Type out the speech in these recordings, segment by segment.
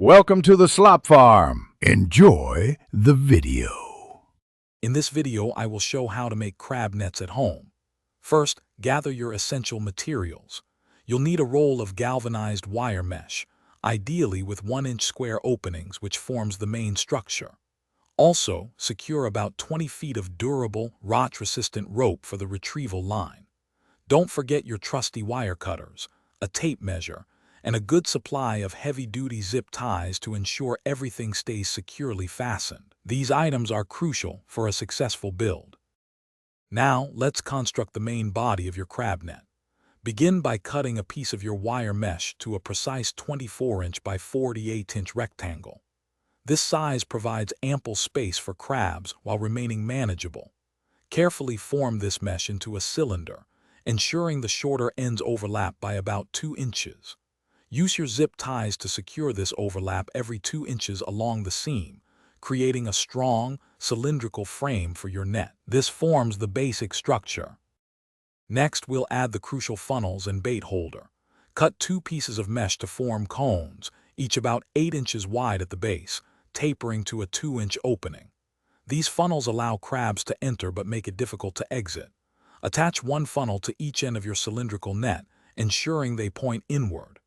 Welcome to the slop farm. Enjoy the video. In this video, I will show how to make crab nets at home. First, gather your essential materials. You'll need a roll of galvanized wire mesh, ideally with 1-inch square openings, which forms the main structure. Also, secure about 20 feet of durable, rot-resistant rope for the retrieval line. Don't forget your trusty wire cutters, a tape measure, and a good supply of heavy-duty zip ties to ensure everything stays securely fastened. These items are crucial for a successful build. Now, let's construct the main body of your crab net. Begin by cutting a piece of your wire mesh to a precise 24-inch by 48-inch rectangle. This size provides ample space for crabs while remaining manageable. Carefully form this mesh into a cylinder, ensuring the shorter ends overlap by about 2 inches. Use your zip ties to secure this overlap every 2 inches along the seam, creating a strong, cylindrical frame for your net. This forms the basic structure. Next, we'll add the crucial funnels and bait holder. Cut 2 pieces of mesh to form cones, each about 8 inches wide at the base, tapering to a 2-inch opening. These funnels allow crabs to enter but make it difficult to exit. Attach one funnel to each end of your cylindrical net, ensuring they point inward.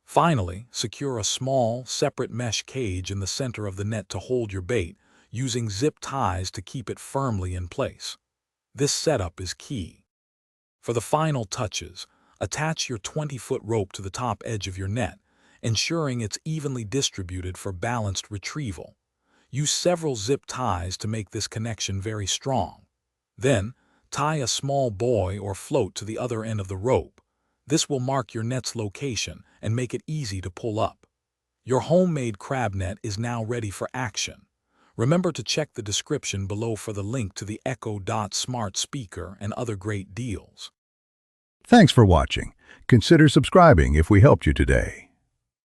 Finally, secure a small, separate mesh cage in the center of the net to hold your bait, using zip ties to keep it firmly in place. This setup is key. For the final touches, attach your 20-foot rope to the top edge of your net, ensuring it's evenly distributed for balanced retrieval. Use several zip ties to make this connection very strong. Then, tie a small buoy or float to the other end of the rope. This will mark your net's location and make it easy to pull up. Your homemade crab net is now ready for action. Remember to check the description below for the link to the Echo Dot smart speaker and other great deals. Thanks for watching. Consider subscribing if we helped you today.